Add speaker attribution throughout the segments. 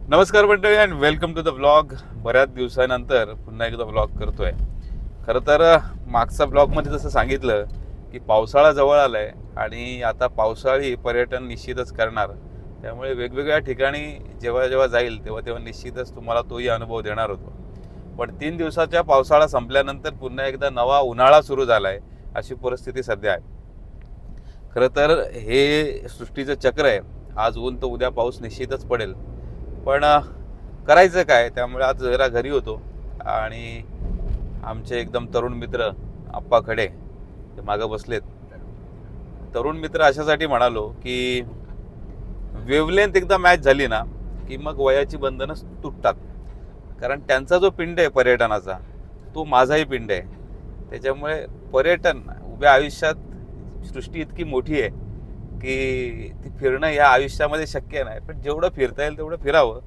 Speaker 1: नमस्कार मंडळी and welcome to the vlog. बऱ्याच दिवसानंतर पुन्हा एकदा व्लॉग करतोय. खरं तर मागचा व्लॉगमध्ये जसं सांगितलं की पावसाळा जवळ आलाय आणि आता पावसाळी पर्यटन निश्चितच करणार. त्यामुळे वेगवेगळ्या ठिकाणी जेव्हा जेव्हा जाईल तेव्हा तेव्हा निश्चितच तुम्हाला तोही अनुभव देणार होतो. पण 3 दिवसाच्या पावसाळा संपल्यानंतर पुन्हा एकदा नवा उन्हाळा सुरू झालाय, अशी परिस्थिती सध्या आहे. खरं तर हे सृष्टीचं चक्र आहे. आज ऊन तर उद्या पाऊस निश्चितच पडेल. पण करायचं काय? त्यामुळे आज जरा घरी होतो आणि आमचे एकदम तरुण मित्र आप्पा खडे ते मागं बसलेत. तरुण मित्र अशासाठी म्हणालो की वेवलेंथ एकदा मॅच झाली ना की मग वयाची बंधनं तुटतात. कारण त्यांचा जो पिंड आहे पर्यटनाचा, तो माझाही पिंड आहे. त्याच्यामुळे पर्यटन उभ्या आयुष्यात सृष्टी इतकी मोठी आहे की ती फिरणं या आयुष्यामध्ये शक्य नाही, पण जेवढं फिरता येईल तेवढं फिरावं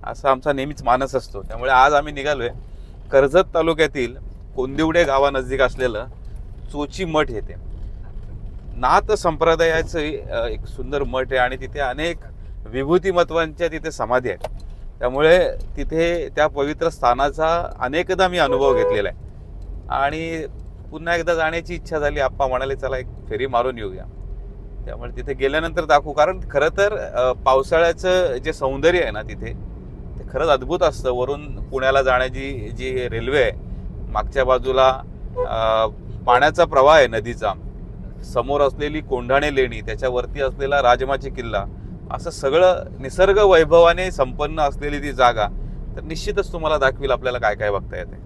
Speaker 1: असा आमचा नेहमीच मानस असतो. त्यामुळे आज आम्ही निघालोय कर्जत तालुक्यातील कोंदिवडे गावानजीक असलेलं चोची मठ येथे. नाथ संप्रदायाचं एक सुंदर मठ आहे आणि तिथे अनेक विभूतिमत्वांच्या तिथे समाधी आहेत. त्यामुळे तिथे त्या पवित्र स्थानाचा अनेकदा मी अनुभव घेतलेला आहे आणि पुन्हा एकदा जाण्याची इच्छा झाली. आप्पा म्हणाले चला एक फेरी मारून येऊया. त्यामुळे तिथे गेल्यानंतर दाखवू. कारण खरं तर पावसाळ्याचं जे सौंदर्य आहे ना तिथे, ते खरंच अद्भुत असतं. वरून पुण्याला जाण्याची जी रेल्वे आहे, मागच्या बाजूला पाण्याचा प्रवाह आहे नदीचा, समोर असलेली कोंढाणे लेणी, त्याच्यावरती असलेला राजमाची किल्ला, असं सगळं निसर्ग वैभवाने संपन्न असलेली ती जागा. तर निश्चितच तुम्हाला दाखवील आपल्याला काय काय बघता येते.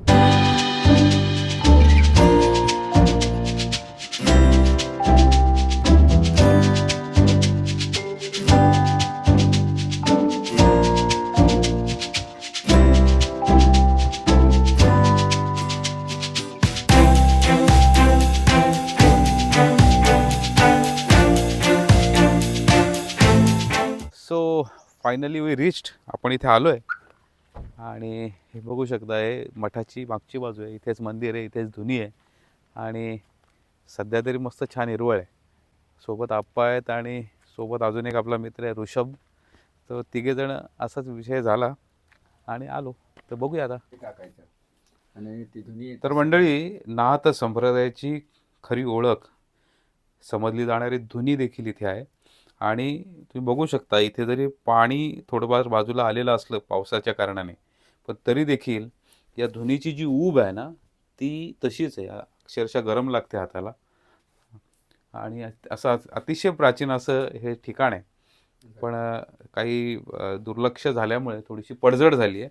Speaker 1: So finally we reached. आपण इथे आलो आहे आणि हे बघू शकता, हे मठाची मागची बाजू आहे. इथेच मंदिर आहे, इथेच धुनी आहे आणि सध्या तरी मस्त छान हिरवळ आहे. सोबत आप्पा आहेत आणि सोबत अजून एक आपला मित्र आहे ऋषभ. तर तिघेजण असाच विषय झाला आणि आलो. तर बघूया आता.
Speaker 2: टाकायचं आणि ती
Speaker 1: तर मंडळी, नाथ संप्रदायाची खरी ओळख समजली जाणारी धुनी देखील इथे आहे. आणि तुम्ही बघू शकता इथे जरी पाणी थोडंफार बाजूला आलेलं असलं पावसाच्या कारणाने, पण तरी देखील या धुनीची जी ऊब आहे ना ती तशीच आहे. अक्षरशः गरम लागते हाताला. आणि असं अतिशय प्राचीन असं हे ठिकाण आहे. पण काही दुर्लक्ष झाल्यामुळे थोडीशी पडझड झाली आहे,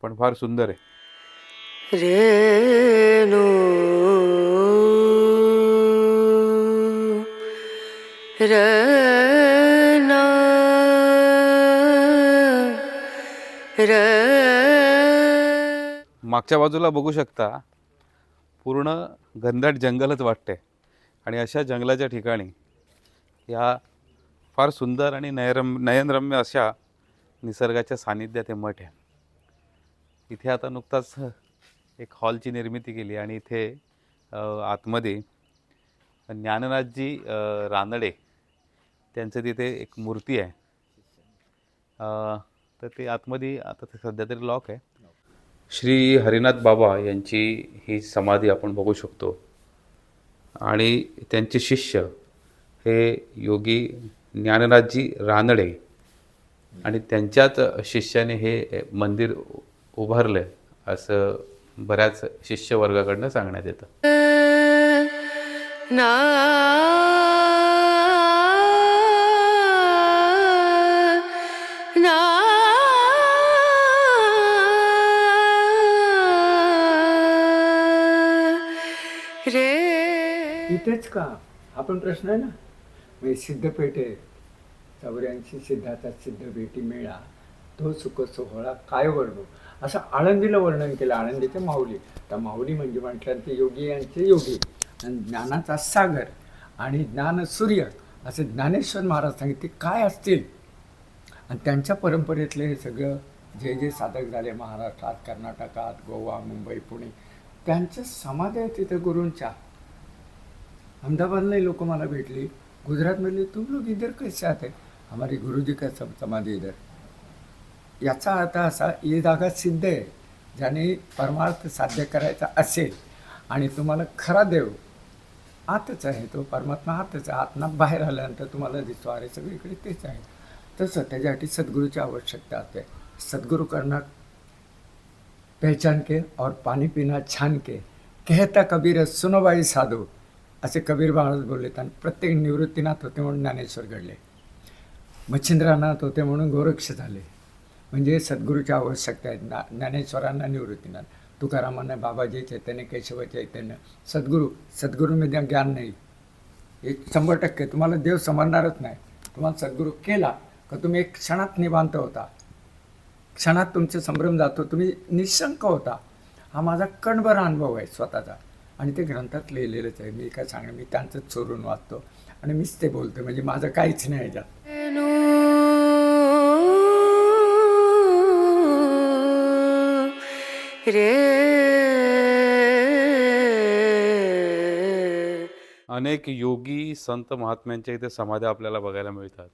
Speaker 1: पण फार सुंदर आहे.
Speaker 3: रेणू रना र
Speaker 1: मागच्या बाजूला बघू शकता पूर्ण घनदाट जंगलच वाटते. आणि अशा जंगलाच्या ठिकाणी या फार सुंदर आणि नयनरम्य अशा निसर्गाच्या सानिध्यात हे मठ आहे. इथे आता नुकताच एक हॉलची निर्मिती केली आणि इथे आतमध्ये ज्ञाननाथजी रानडे त्यांचं तिथे एक मूर्ती आहे. तर ते आतमध्ये आता ते सध्या तरी लॉक आहे. श्री हरिनाथ बाबा यांची ही समाधी आपण बघू शकतो आणि त्यांचे शिष्य हे योगी ज्ञाननाथजी रानडे आणि त्यांच्याच शिष्याने हे मंदिर उभारलं असं बऱ्याच शिष्यवर्गाकडनं सांगण्यात येतं.
Speaker 3: ना ना रे.
Speaker 2: इथेच का हा पण प्रश्न आहे ना. म्हणजे सिद्धपेठे 84 सिद्धाचा सिद्ध भेटी मेळा तो सुख सोहळा काय वर्णू असं आळंदीला वर्णन केलं. आळंदीचे माऊली. तर माऊली म्हणजे म्हटलं ते योगी यांचे योगी आणि ज्ञानाचा सागर आणि ज्ञान सूर्य असे ज्ञानेश्वर महाराज सांगितले काय असतील. आणि त्यांच्या परंपरेतले हे सगळं जे जे साधक झाले महाराष्ट्रात, कर्नाटकात, गोवा, मुंबई, पुणे, त्यांच्या समाधी आहेत तिथे गुरूंच्या. अहमदाबादला लोक मला भेटली, गुजरात में तुम लोग इधर कैसे आते, हमारे गुरुजी का समाधि इधर. याचा अर्थ असा, ही जागा सिद्ध आहे. ज्याने परमार्थ साध्य करायचा असेल आणि तुम्हाला खरा देव आतच आहे, तो परमात्मा आतच आहे. आतनं बाहेर आल्यानंतर तुम्हाला दिसतो अरे सगळीकडे तेच आहे. तसं त्याच्यासाठी सद्गुरूची आवश्यकता असते. सद्गुरू करना पहचान के और पाणी पिना छान के, कहता कबीर सुनो बाई साधू, असे कबीर महाराज बोलले. आणि प्रत्येक निवृत्तीनाथ होते म्हणून ज्ञानेश्वर घडले, मच्छिंद्रनाथ होते म्हणून गोरक्ष झाले. म्हणजे सद्गुरूची आवश्यकता आहे. ज्ञानेश्वरांना निवृत्तीनाथ, तुकारामांना बाबाजी चैतन्य, केशव चैतन्य, सद्गुरूमध्ये ज्ञान नाही. हे 100% तुम्हाला देव समजणारच नाही. तुम्हाला सद्गुरू केला का तुम्ही एक क्षणात निवांत होता, क्षणात तुमचे संभ्रम जातो, तुम्ही निशंक होता. हा माझा कणभर अनुभव आहे स्वतःचा, आणि ते ग्रंथात लिहिलेलंच आहे. मी काय सांगणार, मी त्यांचंच चोरून वाचतो आणि मीच ते बोलतो, म्हणजे माझं काहीच नाही याच्यात.
Speaker 1: अनेक योगी संत महात्म्यांच्या इथे समाध्या आपल्याला बघायला मिळतात.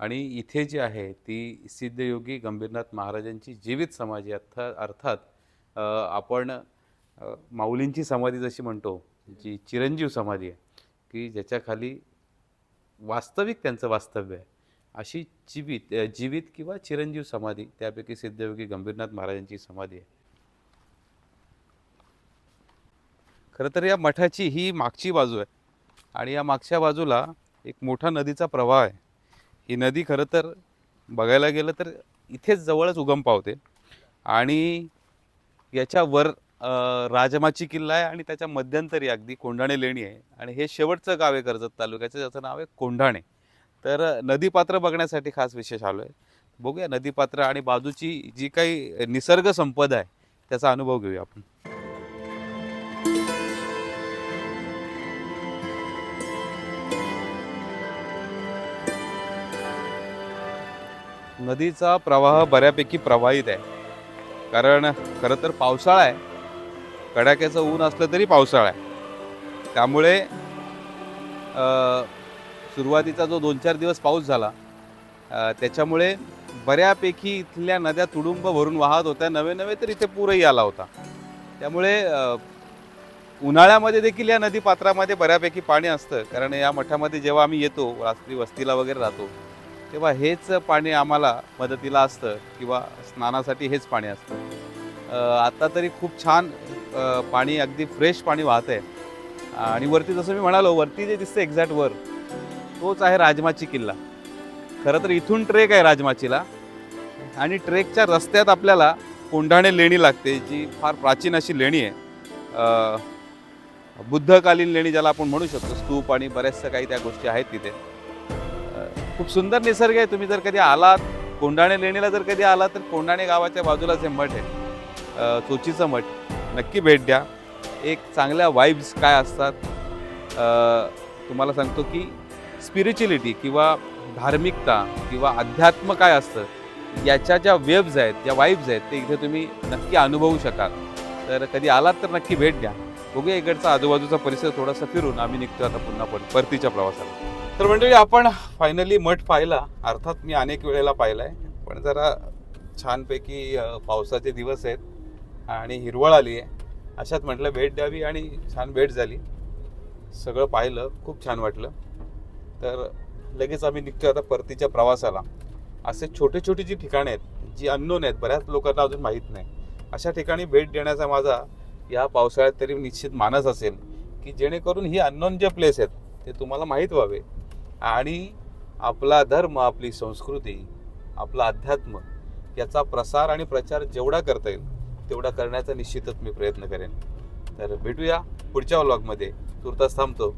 Speaker 1: आणि इथे जी आहे ती सिद्धयोगी गंभीरनाथ महाराजांची जीवित समाधी. अर्थात आपण माऊलींची समाधी जशी म्हणतो, जी चिरंजीव समाधी आहे, की ज्याच्या खाली वास्तविक त्यांचं वास्तव्य आहे, अशी जीवित किंवा चिरंजीव समाधी, त्यापैकी सिद्धयोगी गंभीरनाथ महाराजांची समाधी आहे. खरं तर या मठाची ही मागची बाजू आहे, आणि या मागच्या बाजूला एक मोठा नदीचा प्रवाह आहे. ही नदी खरं तर बघायला गेलं तर इथेच जवळच उगम पावते, आणि याच्यावर राजमाची किल्ला आहे, आणि त्याच्या मध्यंतरी अगदी कोंढाणे लेणी आहे, आणि हे शेवटचं गाव आहे कर्जत तालुक्याचं, ज्याचं नाव आहे कोंढाणे. तर नदीपात्र बघण्यासाठी खास विशेष आलो आहे. बघूया नदीपात्र आणि बाजूची जी काही निसर्ग संपदा आहे त्याचा अनुभव घेऊया आपण. नदीचा प्रवाह बऱ्यापैकी प्रवाहित आहे, कारण खरं तर पावसाळा आहे. कडाक्याचं ऊन असलं तरी पावसाळा आहे. त्यामुळे सुरुवातीचा जो 2-4 दिवस पाऊस झाला, त्याच्यामुळे बऱ्यापैकी इथल्या नद्या तुडुंब भरून वाहत होत्या. नवे तर इथे पूरही आला होता. त्यामुळे उन्हाळ्यामध्ये देखील या नदीपात्रामध्ये बऱ्यापैकी पाणी असतं, कारण या मठामध्ये जेव्हा आम्ही येतो, रात्री वस्तीला वगैरे राहतो, तेव्हा हेच पाणी आम्हाला मदतीला असतं, किंवा स्नानासाठी हेच पाणी असतं. आता तरी खूप छान पाणी, अगदी फ्रेश पाणी वाहत आहे. आणि वरती जसं मी म्हणालो, वरती जे दिसतं एक्झॅक्ट वर, तोच आहे राजमाची किल्ला. खरं तर इथून ट्रेक आहे राजमाचीला, आणि ट्रेकच्या रस्त्यात आपल्याला कोंढाणे लेणी लागते, जी फार प्राचीन अशी लेणी आहे. बुद्धकालीन लेणी ज्याला आपण म्हणू शकतो, स्तूप आणि बऱ्याचशा काही त्या गोष्टी आहेत तिथे. खूप सुंदर निसर्ग आहे. तुम्ही जर कधी आलात कोंढाणे लेणीला, जर कधी आलात तर कोंढाणे गावाच्या बाजूलाच हे मठ आहे, चोचीचं मठ, नक्की भेट द्या. एक चांगल्या वाईब्स काय असतात, तुम्हाला सांगतो की स्पिरिच्युअलिटी किंवा धार्मिकता किंवा अध्यात्म काय असतं, याच्या ज्या वेव्ज आहेत, ज्या वाईब्स आहेत, ते इथे तुम्ही नक्की अनुभवू शकाल. तर कधी आलात तर नक्की भेट द्या. बघूया इकडचा आजूबाजूचा परिसर थोडासा फिरून आम्ही निघतो आता पुन्हा परतीच्या प्रवासाला. तर मंडळी, आपण फायनली मठ पाहिला. अर्थात मी अनेक वेळेला पाहिला आहे, पण जरा छानपैकी पावसाचे दिवस आहेत आणि हिरवळ आली आहे, अशात म्हटलं भेट द्यावी, आणि छान भेट झाली. सगळं पाहिलं, खूप छान वाटलं. तर लगेच आम्ही निघतो आता परतीच्या प्रवासाला. असे छोटे जी ठिकाणे आहेत, जी अननोन आहेत, बऱ्याच लोकांना अजून माहीत नाही, अशा ठिकाणी भेट देण्याचा माझा या पावसाळ्यात तरी निश्चित मानस असेल, की जेणेकरून ही अननोन जे प्लेस आहेत ते तुम्हाला माहीत व्हावे, आणि आपला धर्म, आपली संस्कृती, आपलं अध्यात्म याचा प्रसार आणि प्रचार जेवढा करता येईल तेवढा करण्याचा निश्चितच मी प्रयत्न करेन. तर भेटूया पुढच्या व्लॉगमध्ये. तुर्तास थांबतो.